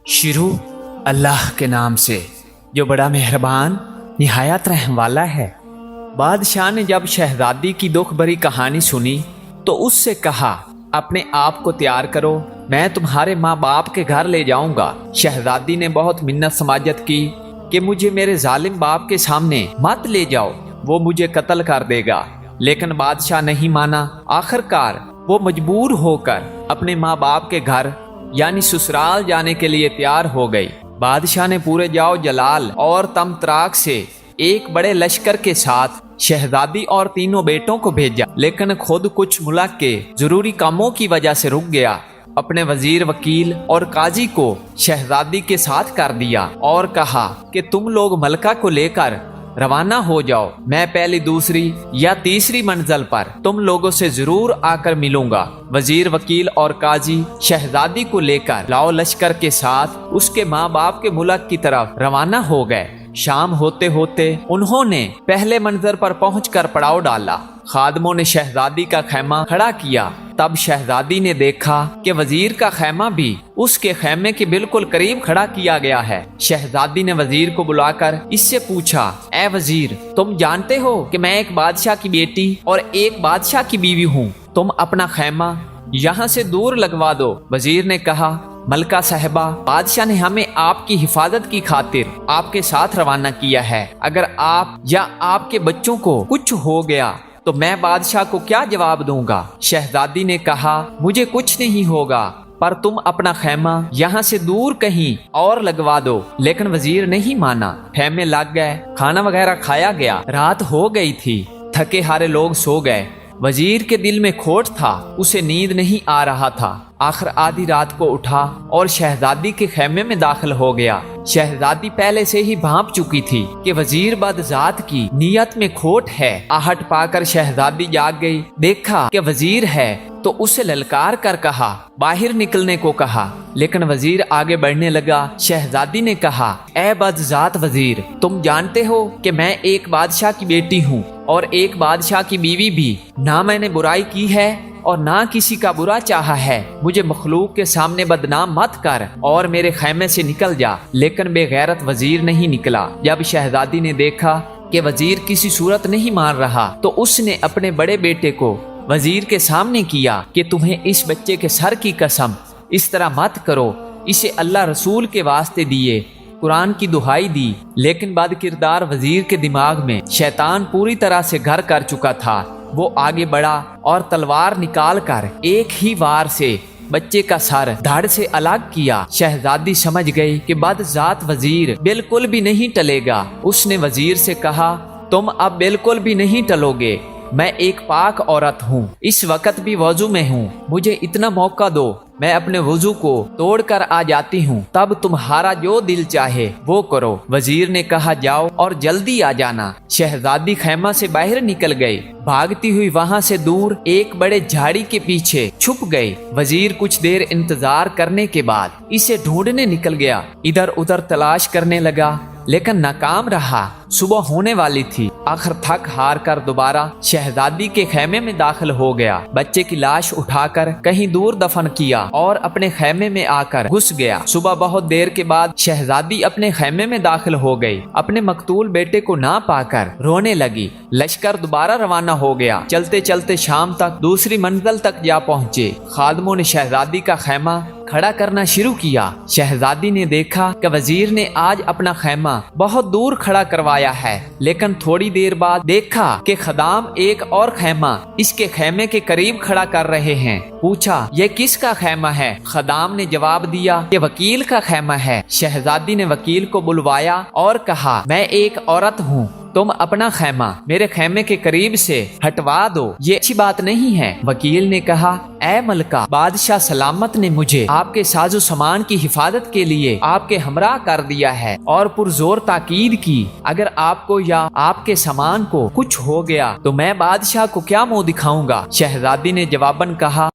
شروع اللہ کے نام سے جو بڑا مہربان نہایت رحم والا ہے۔ بادشاہ نے جب شہزادی کی دکھ بھری کہانی سنی تو اس سے کہا، اپنے آپ کو تیار کرو، میں تمہارے ماں باپ کے گھر لے جاؤں گا۔ شہزادی نے بہت منت سماجت کی کہ مجھے میرے ظالم باپ کے سامنے مت لے جاؤ، وہ مجھے قتل کر دے گا، لیکن بادشاہ نہیں مانا۔ آخر کار وہ مجبور ہو کر اپنے ماں باپ کے گھر یعنی سسرال جانے کے لیے تیار ہو گئی۔ بادشاہ نے پورے جاؤ جلال اور تمطراق سے ایک بڑے لشکر کے ساتھ شہزادی اور تینوں بیٹوں کو بھیجا، لیکن خود کچھ ملک کے ضروری کاموں کی وجہ سے رک گیا۔ اپنے وزیر، وکیل اور قاضی کو شہزادی کے ساتھ کر دیا اور کہا کہ تم لوگ ملکہ کو لے کر روانہ ہو جاؤ، میں پہلی، دوسری یا تیسری منزل پر تم لوگوں سے ضرور آ کر ملوں گا۔ وزیر، وکیل اور قاضی شہزادی کو لے کر لاؤ لشکر کے ساتھ اس کے ماں باپ کے ملک کی طرف روانہ ہو گئے۔ شام ہوتے ہوتے انہوں نے پہلے منزل پر پہنچ کر پڑاؤ ڈالا۔ خادموں نے شہزادی کا خیمہ کھڑا کیا۔ تب شہزادی نے دیکھا کہ وزیر کا خیمہ بھی اس کے خیمے کے بالکل قریب کھڑا کیا گیا ہے۔ شہزادی نے وزیر کو بلا کر اس سے پوچھا، اے وزیر، تم جانتے ہو کہ میں ایک بادشاہ کی بیٹی اور ایک بادشاہ کی بیوی ہوں، تم اپنا خیمہ یہاں سے دور لگوا دو۔ وزیر نے کہا، ملکہ صاحبہ، بادشاہ نے ہمیں آپ کی حفاظت کی خاطر آپ کے ساتھ روانہ کیا ہے، اگر آپ یا آپ کے بچوں کو کچھ ہو گیا تو میں بادشاہ کو کیا جواب دوں گا؟ شہزادی نے کہا، مجھے کچھ نہیں ہوگا، پر تم اپنا خیمہ یہاں سے دور کہیں اور لگوا دو۔ لیکن وزیر نہیں مانا۔ خیمے لگ گئے، کھانا وغیرہ کھایا گیا، رات ہو گئی تھی، تھکے ہارے لوگ سو گئے۔ وزیر کے دل میں کھوٹ تھا، اسے نیند نہیں آ رہا تھا۔ آخر آدھی رات کو اٹھا اور شہزادی کے خیمے میں داخل ہو گیا۔ شہزادی پہلے سے ہی بھانپ چکی تھی کہ وزیر بد ذات کی نیت میں کھوٹ ہے۔ آہٹ پا کر شہزادی جاگ گئی، دیکھا کہ وزیر ہے تو اسے للکار کر کہا، باہر نکلنے کو کہا، لیکن وزیر آگے بڑھنے لگا۔ شہزادی نے کہا، اے بد ذات وزیر، تم جانتے ہو کہ میں ایک بادشاہ کی بیٹی ہوں اور ایک بادشاہ کی بیوی بھی، نہ میں نے برائی کی ہے اور نہ کسی کا برا چاہا ہے، مجھے مخلوق کے سامنے بدنام مت کر اور میرے خیمے سے نکل جا۔ لیکن بے غیرت وزیر نہیں نکلا۔ جب شہزادی نے دیکھا کہ وزیر کسی صورت نہیں مان رہا تو اس نے اپنے بڑے بیٹے کو وزیر کے سامنے کیا کہ تمہیں اس بچے کے سر کی قسم اس طرح مت کرو، اسے اللہ رسول کے واسطے دیے، قرآن کی دہائی دی۔ لیکن بد کردار وزیر کے دماغ میں شیطان پوری طرح سے گھر کر چکا تھا۔ وہ آگے بڑھا اور تلوار نکال کر ایک ہی وار سے بچے کا سر دھڑ سے الگ کیا۔ شہزادی سمجھ گئی کہ بد ذات وزیر بالکل بھی نہیں ٹلے گا۔ اس نے وزیر سے کہا، تم اب بالکل بھی نہیں ٹلو گے، میں ایک پاک عورت ہوں، اس وقت بھی وضو میں ہوں، مجھے اتنا موقع دو، میں اپنے وضو کو توڑ کر آ جاتی ہوں، تب تمہارا جو دل چاہے وہ کرو۔ وزیر نے کہا، جاؤ اور جلدی آ جانا۔ شہزادی خیمہ سے باہر نکل گئی، بھاگتی ہوئی وہاں سے دور ایک بڑے جھاڑی کے پیچھے چھپ گئی۔ وزیر کچھ دیر انتظار کرنے کے بعد اسے ڈھونڈنے نکل گیا، ادھر ادھر تلاش کرنے لگا لیکن ناکام رہا۔ صبح ہونے والی تھی۔ آخر تھک ہار کر دوبارہ شہزادی کے خیمے میں داخل ہو گیا، بچے کی لاش اٹھا کر کہیں دور دفن کیا اور اپنے خیمے میں آ کر گھس گیا۔ صبح بہت دیر کے بعد شہزادی اپنے خیمے میں داخل ہو گئی، اپنے مقتول بیٹے کو نہ پا کر رونے لگی۔ لشکر دوبارہ روانہ ہو گیا۔ چلتے چلتے شام تک دوسری منزل تک جا پہنچے۔ خادموں نے شہزادی کا خیمہ کھڑا کرنا شروع کیا۔ شہزادی نے دیکھا کہ وزیر نے آج اپنا خیمہ بہت دور کھڑا کروایا ہے، لیکن تھوڑی دیر بعد دیکھا کہ خدام ایک اور خیمہ اس کے خیمے کے قریب کھڑا کر رہے ہیں۔ پوچھا، یہ کس کا خیمہ ہے؟ خدام نے جواب دیا کہ وکیل کا خیمہ ہے۔ شہزادی نے وکیل کو بلوایا اور کہا، میں ایک عورت ہوں، تم اپنا خیمہ میرے خیمے کے قریب سے ہٹوا دو، یہ اچھی بات نہیں ہے۔ وکیل نے کہا، اے ملکہ، بادشاہ سلامت نے مجھے آپ کے ساز و سامان کی حفاظت کے لیے آپ کے ہمراہ کر دیا ہے اور پرزور تاکید کی، اگر آپ کو یا آپ کے سامان کو کچھ ہو گیا تو میں بادشاہ کو کیا منہ دکھاؤں گا؟ شہزادی نے جواباً کہا،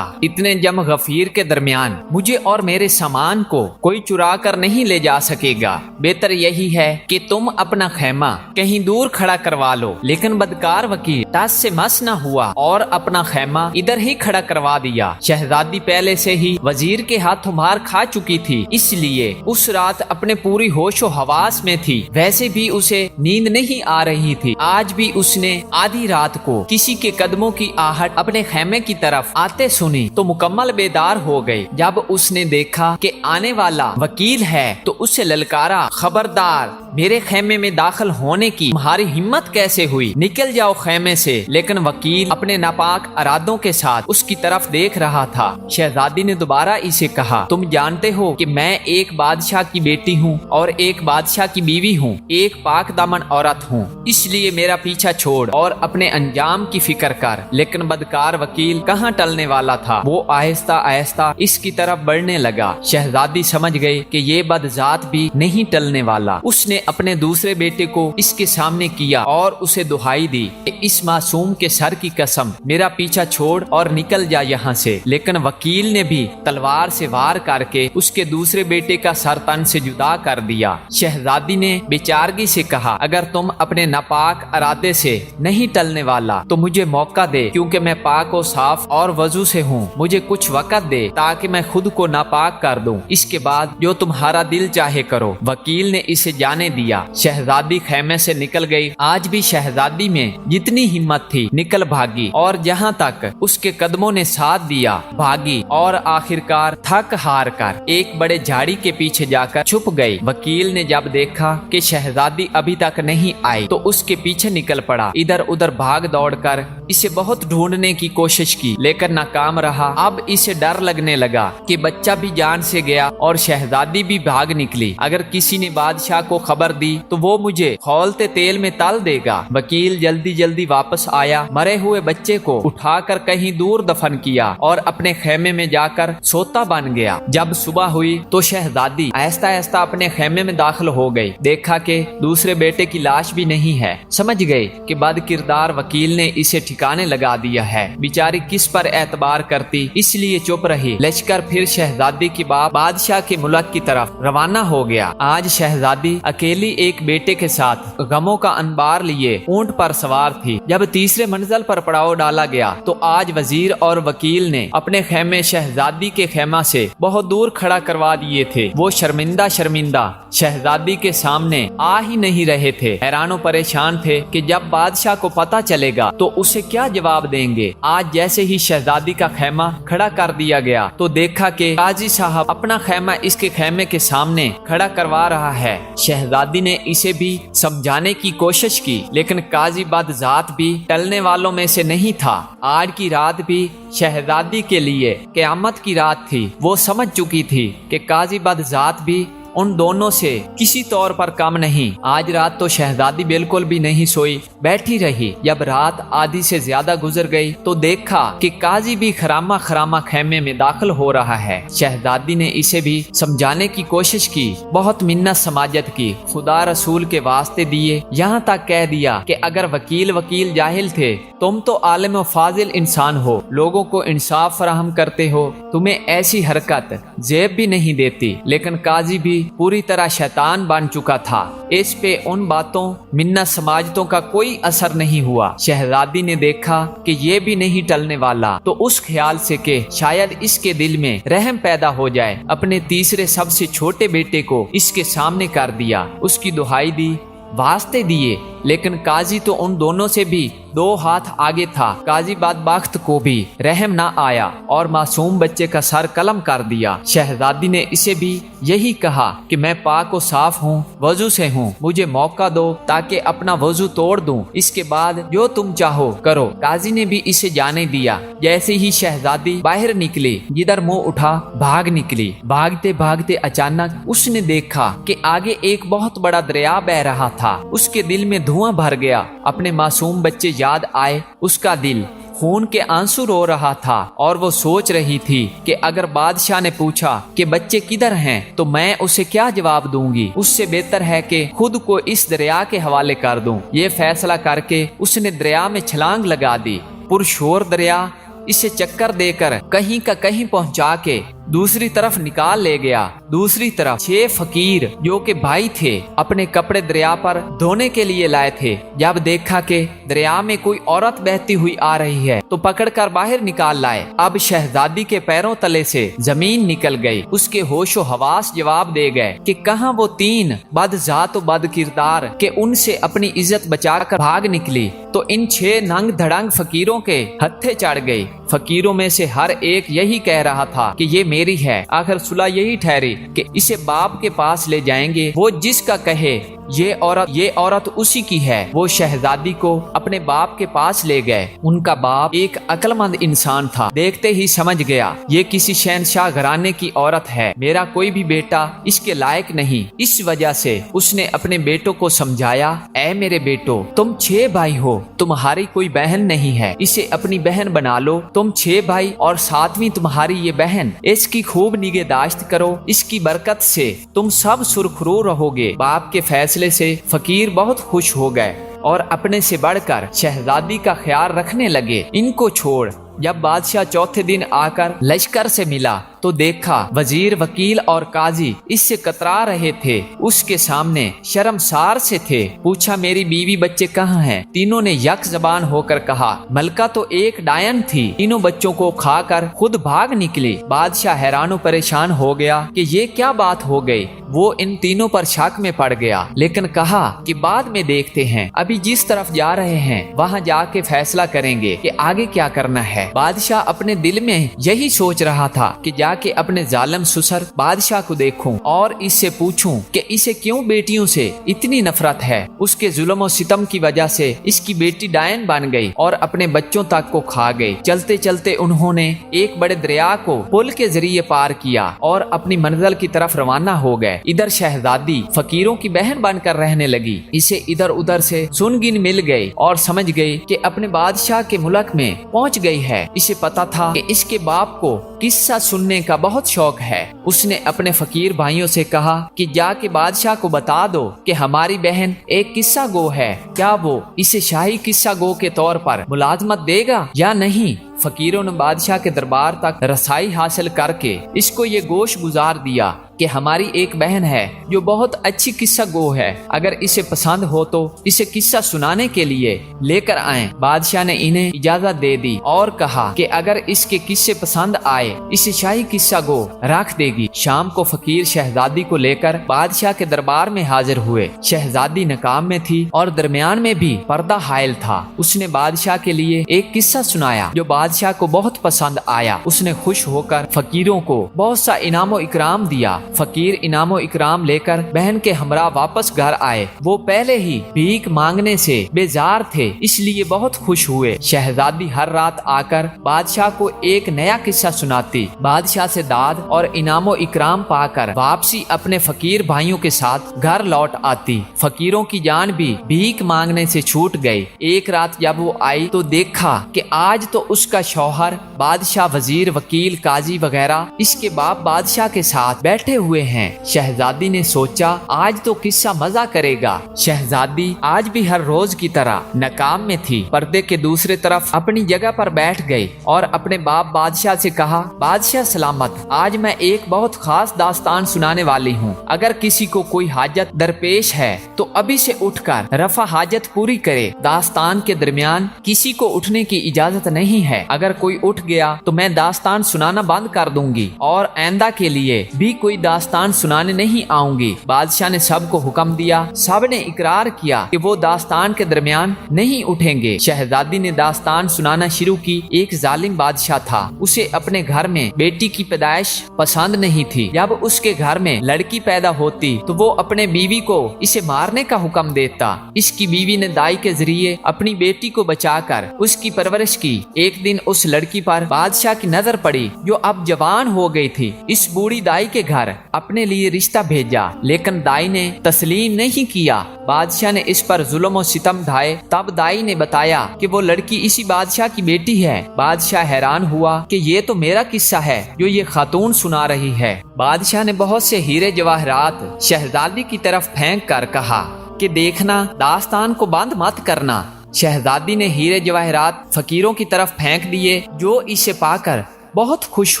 اتنے جم غفیر کے درمیان مجھے اور میرے سامان کو کوئی چرا کر نہیں لے جا سکے گا، بہتر یہی ہے کہ تم तुम अपना खैमा कहीं दूर खड़ा करवा लो, लेकिन बदकार वकील टस से मस न हुआ और अपना खैमा इधर ही खड़ा करवा दिया। शहजादी पहले से ही वजीर के हाथों मार खा चुकी थी, इसलिए उस रात अपने पूरी होशो हवास में थी। वैसे भी उसे नींद नहीं आ रही थी। आज भी उसने आधी रात को किसी के कदमों की आहट अपने खैमे की तरफ आते सुनी तो मुकम्मल बेदार हो गई। जब उसने देखा कि आने वाला वकील है तो उसे ललकारा, खबरदार, मेरे खैमे में दाखिल होने की तुम्हारी हिम्मत कैसे हुई? निकल जाओ खैमे से। लेकिन वकील अपने नापाक इरादों के साथ उसकी तरफ देख रहा था। शहजादी ने दोबारा इसे कहा, तुम जानते हो कि मैं एक बादशाह की बेटी हूँ और एक बादशाह की बीवी हूँ, एक पाक दामन औरत हूँ, इसलिए मेरा पीछा छोड़ और अपने अंजाम की फिक्र कर। लेकिन बदकार वकील कहाँ टलने वाला था। वो आहिस्ता आहिस्ता इसकी तरफ बढ़ने लगा। शहजादी समझ गई कि ये बदजात भी नहीं टलने वाला। उसने अपने दूसरे बेटे को इसके सामने किया और उसे दुहाई दी, इस मासूम के सर की कसम, मेरा पीछा छोड़ और निकल जा यहाँ से। लेकिन वकील ने भी तलवार से वार करके उसके दूसरे बेटे का सर तन से जुदा कर दिया। शहजादी ने बेचारगी से कहा, अगर तुम अपने नापाक इरादे से नहीं टलने वाला तो मुझे मौका दे, क्योंकि मैं पाक और साफ और वजू से हूँ। मुझे कुछ वक़्त दे ताकि मैं खुद को नापाक कर दूं, इसके बाद जो तुम्हारा दिल चाहे करो। वकील ने इसे जाने दिया। शहजादी खैमे से निकल गई। आज भी शहजादी में जितनी हिम्मत थी निकल भागी और जहाँ तक उसके कदमों ने साथ दिया भागी और आखिरकार थक हार कर एक बड़े झाड़ी के पीछे जाकर छुप गई। वकील ने जब देखा कि शहजादी अभी तक नहीं आई तो उसके पीछे निकल पड़ा। इधर उधर भाग दौड़ कर इसे बहुत ढूंढने की कोशिश की, लेकिन नाकाम रहा। अब इसे डर लगने लगा कि बच्चा भी जान से गया और शहजादी भी भाग निकली। अगर किसी ने बादशाह को खबर दी तो वो मुझे खौलते तेल में तल देगा। वकील जल्दी जल्दी वापस आया, मरे हुए बच्चे को उठाकर कहीं दूर दफन किया और अपने खैमे में जाकर सोता बन गया। जब सुबह हुई तो शहजादी आहिस्ता आहिस्ता अपने खैमे में दाखिल हो गई। देखा कि दूसरे बेटे की लाश भी नहीं है। समझ गई कि बद किरदार वकील ने इसे ठिकाने लगा दिया है। बेचारी किस पर एतबार करती, इसलिए चुप रही। लश्कर फिर शहजादी की बादशाह के मुल्क की तरफ रवाना हो गया। आज शहजादी अकेली एक बेटे के साथ गमों का अंबार लिए ऊंट पर सवार थी। जब तीसरे मंजिल पर पड़ाव डाला गया तो आज वजीर और वकील ने अपने खैमे शहजादी के खैमा से बहुत दूर खड़ा करवा दिए थे। वो शर्मिंदा शर्मिंदा शहजादी के सामने आ ही नहीं रहे थे। हैरानो परेशान थे कि जब बादशाह को पता चलेगा तो उसे क्या जवाब देंगे। आज जैसे ही शहजादी का खैमा खड़ा कर दिया गया तो देखा कि काजी साहब अपना खैमा इसके खैमे के सामने खड़ा करवा रहा है। शहजादी ने इसे भी समझाने की कोशिश की, लेकिन काजी बदजात भी टलने वालों में से नहीं था। आज की रात भी शहजादी के लिए क़यामत की रात थी। वो समझ चुकी थी कि काजी बदजात भी उन दोनों से किसी तौर पर कम नहीं। आज रात तो शहजादी बिल्कुल भी नहीं सोई, बैठी रही। जब रात आधी से ज्यादा गुजर गई तो देखा कि काजी भी खरामा खरामा खैमे में दाखिल हो रहा है। शहजादी ने इसे भी समझाने की कोशिश की, बहुत मिन्नत समाजत की, खुदा रसूल के वास्ते दिए, यहाँ तक कह दिया कि अगर वकील जाहिल थे, तुम तो आलिम व फाजिल इंसान हो, लोगों को इंसाफ फराहम करते हो, तुम्हें ऐसी हरकत जेब भी नहीं देती। लेकिन काजी भी पूरी तरह शैतान बन चुका था। इस पे उन बातों मिन्नत समाजतों का कोई असर नहीं हुआ। शहजादी ने देखा कि ये भी नहीं टलने वाला तो उस ख्याल से कि शायद इसके दिल में रहम पैदा हो जाए, अपने तीसरे सबसे छोटे बेटे को इसके सामने कर दिया। उसकी दुहाई दी, वास्ते दिए, लेकिन काजी तो उन दोनों से भी 2 हाथ आगे था। काजी बदबख्त को भी रहम ना आया और मासूम बच्चे का सर कलम कर दिया। शहजादी ने इसे भी यही कहा कि मैं पाक और साफ हूँ, वजू से हूँ, मुझे मौका दो ताकि अपना वजू तोड़ दूं, इसके बाद जो तुम चाहो करो। काजी ने भी इसे जाने दिया। जैसे ही शहजादी बाहर निकली, जिधर मुंह उठा भाग निकली। भागते भागते अचानक उसने देखा कि आगे एक बहुत बड़ा दरिया बह रहा था। उसके दिल में धुआं भर गया। अपने मासूम बच्चे याद आए। उसका दिल खून के आंसू रो रहा था और वो सोच रही थी कि अगर बादशाह ने पूछा कि बच्चे किधर हैं तो मैं उसे क्या जवाब दूंगी। उससे बेहतर है कि खुद को इस दरिया के हवाले कर दूं। ये फैसला करके उसने दरिया में छलांग लगा दी। पुरशोर दरिया इसे चक्कर देकर कहीं का कहीं पहुंचा के दूसरी तरफ निकाल ले गया। दूसरी तरफ 6 फकीर जो के भाई थे अपने कपड़े दरिया पर धोने के लिए लाए थे। जब देखा कि दरिया में कोई औरत बहती हुई आ रही है तो पकड़कर बाहर निकाल लाए। अब शहजादी के पैरों तले से जमीन निकल गई। उसके होशो हवास जवाब दे गए कि कहां वो 3 बदजात व बद किरदार के उनसे अपनी इज्जत बचाकर भाग निकली तो इन 6 नंग धड़ंग फकीरों के हत्थे चढ़ गई। फकीरों में से हर एक यही कह रहा था कि ये मेरी है। आखिर सुलह यही ठहरी कि इसे बाप के पास ले जाएंगे, वो जिसका कहे ये औरत उसी की है। वो शहजादी को अपने बाप के पास ले गए। उनका बाप एक अक्लमंद इंसान था। देखते ही समझ गया ये किसी शहनशाह घराने की औरत है, मेरा कोई भी बेटा इसके लायक नहीं। इस वजह से उसने अपने बेटों को समझाया, ऐ मेरे बेटो, तुम 6 भाई हो, तुम्हारी कोई बहन नहीं है, इसे अपनी बहन बना लो। तुम 6 भाई और 7वीं तुम्हारी ये बहन, इसकी खूब निगहदाश्त करो, इसकी बरकत से तुम सब सुरखरू रहोगे। बाप के फैसले से फकीर बहुत खुश हो गए और अपने से बढ़कर शहजादी का ख्याल रखने लगे। इनको छोड़ जब बादशाह चौथे दिन आकर लश्कर से मिला तो देखा वजीर, वकील और काजी इससे कतरा रहे थे। उसके सामने शर्मसार से थे। पूछा, मेरी बीवी बच्चे कहाँ हैं? तीनों ने यक जबान होकर कहा, मलका तो एक डायन थी, तीनों बच्चों को खाकर खुद भाग निकली। बादशाह हैरानो परेशान हो गया कि ये क्या बात हो गई। वो इन तीनों पर शक में पड़ गया, लेकिन कहा कि बाद में देखते हैं, अभी जिस तरफ जा रहे हैं वहाँ जाके फैसला करेंगे कि आगे क्या करना है। बादशाह अपने दिल में यही सोच रहा था कि जाके अपने जालिम ससुर बादशाह को देखूं और इससे पूछूं कि इसे क्यों बेटियों से इतनी नफरत है। उसके जुल्म और सितम की वजह से इसकी बेटी डायन बन गई और अपने बच्चों तक को खा गई। चलते चलते उन्होंने एक बड़े दरिया को पुल के जरिए पार किया और अपनी मंजिल की तरफ रवाना हो गए। इधर शहजादी फकीरों की बहन बनकर रहने लगी। इसे इधर उधर से सुनगिन मिल गई और समझ गई कि अपने बादशाह के मुल्क में पहुंच गई है। इसे पता था कि इसके बाप को किस्सा सुनने का बहुत शौक है। उसने अपने फकीर भाइयों से कहा कि जाके बादशाह को बता दो कि हमारी बहन एक किस्सा गो है, क्या वो इसे शाही किस्सा गो के तौर पर मुलाजमत देगा या नहीं। फकीरों ने बादशाह के दरबार तक रसाई हासिल करके इसको ये गोश गुजार दिया कि हमारी एक बहन है जो बहुत अच्छी किस्सा गो है, अगर इसे पसंद हो तो इसे किस्सा सुनाने के लिए लेकर आएं। बादशाह ने इन्हें इजाजत दे दी और कहा कि अगर इसके किस्से पसंद आए इसे शाही किस्सा गो रख देगी। शाम को फकीर शहजादी को लेकर बादशाह के दरबार में हाजिर हुए। शहजादी नकाम में थी और दरमियान में भी पर्दा हायल था। उसने बादशाह के लिए एक किस्सा सुनाया जो बादशाह को बहुत पसंद आया। उसने खुश होकर फकीरों को बहुत सा इनामो इकराम दिया। फकीर इनामो इकराम लेकर बहन के हमरा वापस घर आए। वो पहले ही भीख मांगने से बेजार थे, इसलिए बहुत खुश हुए। शहजादी हर रात आकर बादशाह को एक नया किस्सा सुनाती। बादशाह से दाद और इनामो इकराम पाकर वापसी अपने फकीर भाइयों के साथ घर लौट आती। फकीरों की जान भी भीख मांगने से छूट गई। एक रात जब वो आई तो देखा कि आज तो उसका शौहर, बादशाह, वजीर, वकील, काजी वगैरह इसके बाप बादशाह के साथ बैठे हुए हैं। शहजादी ने सोचा आज तो किस्सा मजा करेगा। शहजादी आज भी हर रोज की तरह नकाम में थी। पर्दे के दूसरे तरफ अपनी जगह पर बैठ गई और अपने बाप बादशाह से कहा, बादशाह सलामत, आज मैं एक बहुत खास दास्तान सुनाने वाली हूँ। अगर किसी को कोई हाजत दरपेश है तो अभी से उठकर रफा हाजत पूरी करे। दास्तान के दरमियान किसी को उठने की इजाजत नहीं है। अगर कोई उठ गया तो मैं दास्तान सुनाना बंद कर दूंगी और आइंदा के लिए भी कोई दास्तान सुनाने नहीं आऊंगी। बादशाह ने सबको हुक्म दिया। सब ने इकरार किया कि वो दास्तान के दरमियान नहीं उठेंगे। शहजादी ने दास्तान सुनाना शुरू की। एक जालिम बादशाह था, उसे अपने घर में बेटी की पैदाइश पसंद नहीं थी। जब उसके घर में लड़की पैदा होती तो वो अपने बीवी को इसे मारने का हुक्म देता। इसकी बीवी ने दाई के जरिए अपनी बेटी को बचाकर उसकी परवरिश की। एक दिन उस लड़की पर बादशाह की नजर पड़ी जो अब जवान हो गई थी। इस बूढ़ी दाई के घर अपने लिए रिश्ता भेजा, लेकिन दाई ने तस्लीम नहीं किया। बादशाह ने इस पर जुल्म और सितम ढाए। तब दाई ने बताया कि वो लड़की इसी बादशाह की बेटी है। बादशाह हैरान हुआ कि ये तो मेरा किस्सा है जो ये खातून सुना रही है। बादशाह ने बहुत से हीरे जवाहरात शहजादी की तरफ फेंक कर कहा कि देखना, दास्तान को बंद मत करना। शहजादी ने हीरे जवाहरात फकीरों की तरफ फेंक दिए जो इसे पाकर बहुत खुश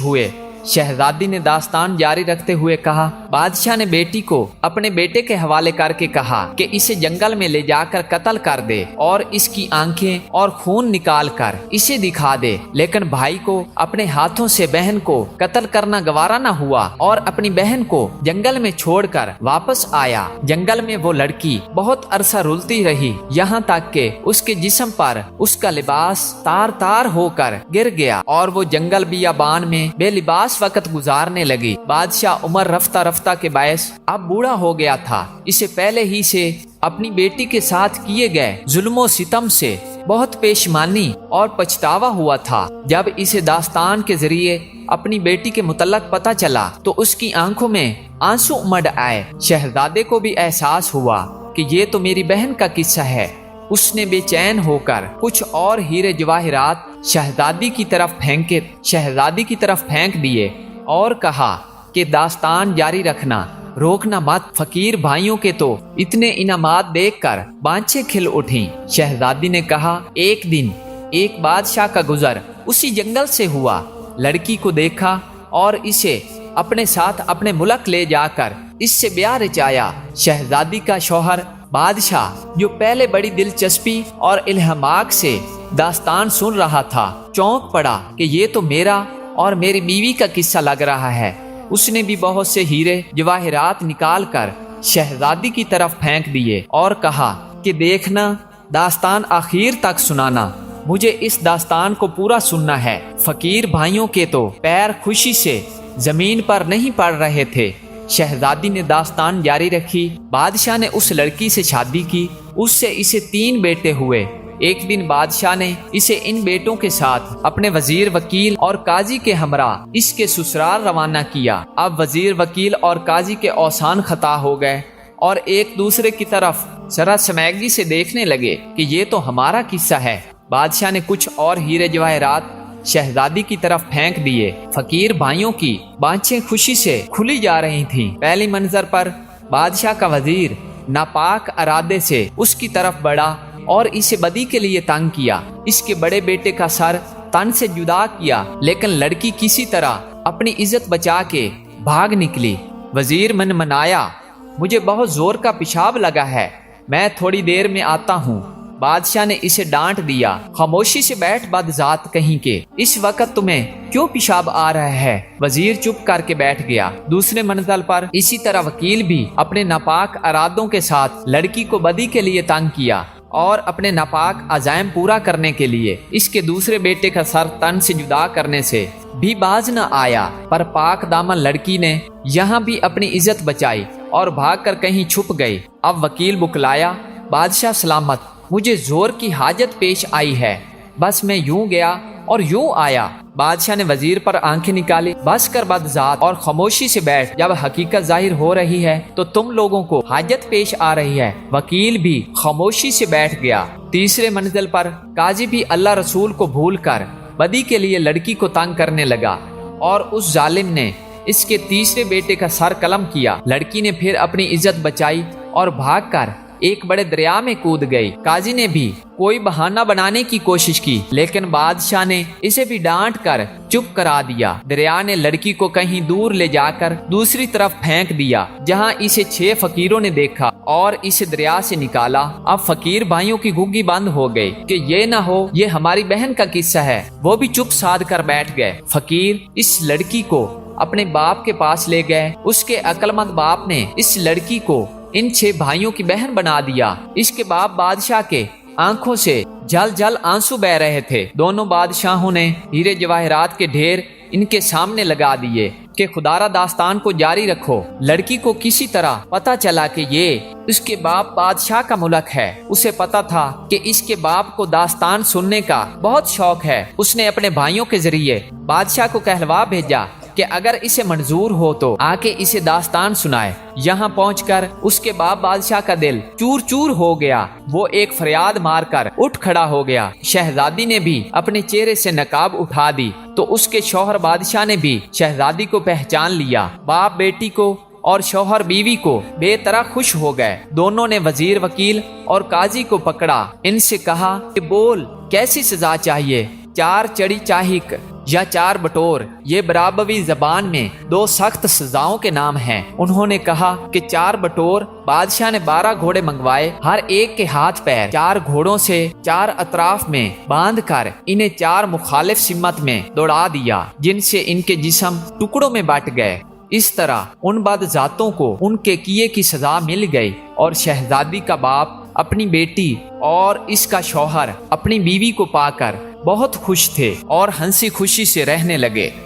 हुए। शहजादी ने दास्तान जारी रखते हुए कहा, बादशाह ने बेटी को अपने बेटे के हवाले करके कहा कि इसे जंगल में ले जाकर कत्ल कर दे और इसकी आंखें और खून निकाल कर इसे दिखा दे। लेकिन भाई को अपने हाथों से बहन को कत्ल करना गवारा न हुआ और अपनी बहन को जंगल में छोड़कर वापस आया। जंगल में वो लड़की बहुत अरसा रुलती रही, यहाँ तक कि उसके जिस्म पर उसका लिबास तार तार होकर गिर गया और वो जंगल बियाबान में बेलिबास वक्त गुजारने लगी। बादशाह उमर रफ्ता रफ्ता के बायस अब बूढ़ा हो गया था। इसे पहले ही से अपनी बेटी के साथ किए गए जुल्मों सितम से बहुत पेशमानी और पछतावा हुआ था। जब इसे दास्तान के जरिए अपनी बेटी के मुतल्लक पता चला तो उसकी आंखों में आंसू उमड़ आए। शहजादे को भी एहसास हुआ कि ये तो मेरी बहन का किस्सा है। उसने बेचैन होकर कुछ और हीरे जवाहिरात शहजादी की तरफ फेंक दिए और कहा कि दास्तान जारी रखना, रोकना मत। फकीर भाइयों के तो इतने इनामात देखकर बांछें खिल उठी। शहजादी ने कहा, एक दिन एक बादशाह का गुजर उसी जंगल से हुआ। लड़की को देखा और इसे अपने साथ अपने मुल्क ले जाकर इससे ब्याह रचाया। शहजादी का शौहर बादशाह, जो पहले बड़ी दिलचस्पी और इल्हमाक से दास्तान सुन रहा था, चौंक पड़ा कि ये तो मेरा और मेरी बीवी का किस्सा लग रहा है। उसने भी बहुत से हीरे जवाहिरात निकाल कर शहजादी की तरफ फेंक दिए और कहा कि देखना, दास्तान आखिर तक सुनाना, मुझे इस दास्तान को पूरा सुनना है। फकीर भाइयों के तो पैर खुशी से जमीन पर नहीं पड़ रहे थे। शहजादी ने दास्तान जारी रखी। बादशाह ने उस लड़की से शादी की। उससे इसे 3 बेटे हुए। एक दिन बादशाह ने इसे इन बेटों के साथ अपने वजीर, वकील और काजी के हमरा इसके ससुराल रवाना किया। अब वजीर, वकील और काजी के औसान खता हो गए और एक दूसरे की तरफ जरा समैगी से देखने लगे कि ये तो हमारा किस्सा है। बादशाह ने कुछ और हीरे जवाहिरात शहजादी की तरफ फेंक दिए। फकीर भाइयों की बांछें खुशी से खुली जा रही थीं। पहली मंजर पर बादशाह का वजीर नापाक इरादे से उसकी तरफ बढ़ा और इसे बदी के लिए तंग किया। इसके बड़े बेटे का सर तन से जुदा किया, लेकिन लड़की किसी तरह अपनी इज्जत बचा के भाग निकली। वजीर मन मनाया, मुझे बहुत जोर का पेशाब लगा है, मैं थोड़ी देर में आता हूँ। बादशाह ने इसे डांट दिया, खामोशी से बैठ बदजात कहीं के, इस वक्त तुम्हें क्यों पेशाब आ रहा है। वजीर चुप करके बैठ गया। दूसरे मंजिल पर इसी तरह वकील भी अपने नापाक इरादों के साथ लड़की को बदी के लिए तंग किया और अपने नापाक अज़ाइम पूरा करने के लिए इसके दूसरे बेटे का सर तन से जुदा करने से भी बाज न आया। पर पाक दामन लड़की ने यहाँ भी अपनी इज्जत बचाई और भागकर कहीं छुप गई। अब वकील बुकलाया, बादशाह सलामत, मुझे जोर की हाजत पेश आई है, बस मैं यूं गया और यूं आया। बादशाह ने वजीर पर आंखें निकाली, बस कर बदजात और खामोशी से बैठ, जब हकीकत जाहिर हो रही है तो तुम लोगों को हाजत पेश आ रही है। वकील भी खामोशी से बैठ गया। तीसरे मंजिल पर काजी भी अल्लाह रसूल को भूल कर बदी के लिए लड़की को तंग करने लगा और उस जालिम ने इसके तीसरे बेटे का सर कलम किया। लड़की ने फिर अपनी इज्जत बचाई और भागकर एक बड़े दरिया में कूद गई। काजी ने भी कोई बहाना बनाने की कोशिश की, लेकिन बादशाह ने इसे भी डांट कर चुप करा दिया। दरिया ने लड़की को कहीं दूर ले जाकर दूसरी तरफ फेंक दिया, जहां इसे 6 फकीरों ने देखा और इसे दरिया से निकाला। अब फकीर भाइयों की घुग्गी बंद हो गई कि ये ना हो ये हमारी बहन का किस्सा है। वो भी चुप साध कर बैठ गए। फकीर इस लड़की को अपने बाप के पास ले गए। उसके अक्लमंद बाप ने इस लड़की को इन 6 भाइयों की बहन बना दिया। इसके बाप बादशाह के आंखों से जल जल आंसू बह रहे थे। दोनों बादशाहों ने हीरे जवाहिरात के ढेर इनके सामने लगा दिए कि खुदारा दास्तान को जारी रखो। लड़की को किसी तरह पता चला कि ये उसके बाप बादशाह का मुल्क है। उसे पता था कि इसके बाप को दास्तान सुनने का बहुत शौक है। उसने अपने भाइयों के जरिए बादशाह को कहलवा भेजा कि अगर इसे मंजूर हो तो आके इसे दास्तान सुनाए। यहाँ पहुंचकर उसके बाप बादशाह का दिल चूर चूर हो गया। वो एक फरियाद मारकर उठ खड़ा हो गया। शहजादी ने भी अपने चेहरे से नकाब उठा दी तो उसके शौहर बादशाह ने भी शहजादी को पहचान लिया। बाप बेटी को और शौहर बीवी को बेतरह खुश हो गए। दोनों ने वजीर, वकील और काजी को पकड़ा। इनसे कहा कि बोल कैसी सजा चाहिए। 4 चढ़ी चाहिक یا چار بٹور، یہ برابوی زبان میں دو سخت سزاؤں کے نام ہیں۔ انہوں نے کہا کہ چار بٹور، بادشاہ نے 12 گھوڑے منگوائے، ہر ایک کے ہاتھ پیر 4 گھوڑوں سے 4 اطراف میں باندھ کر انہیں 4 مخالف سمت میں دوڑا دیا، جن سے ان کے جسم ٹکڑوں میں بٹ گئے۔ اس طرح ان بد ذاتوں کو ان کے کیے کی سزا مل گئی، اور شہزادی کا باپ اپنی بیٹی اور اس کا شوہر اپنی بیوی کو پا کر بہت خوش تھے اور ہنسی خوشی سے رہنے لگے۔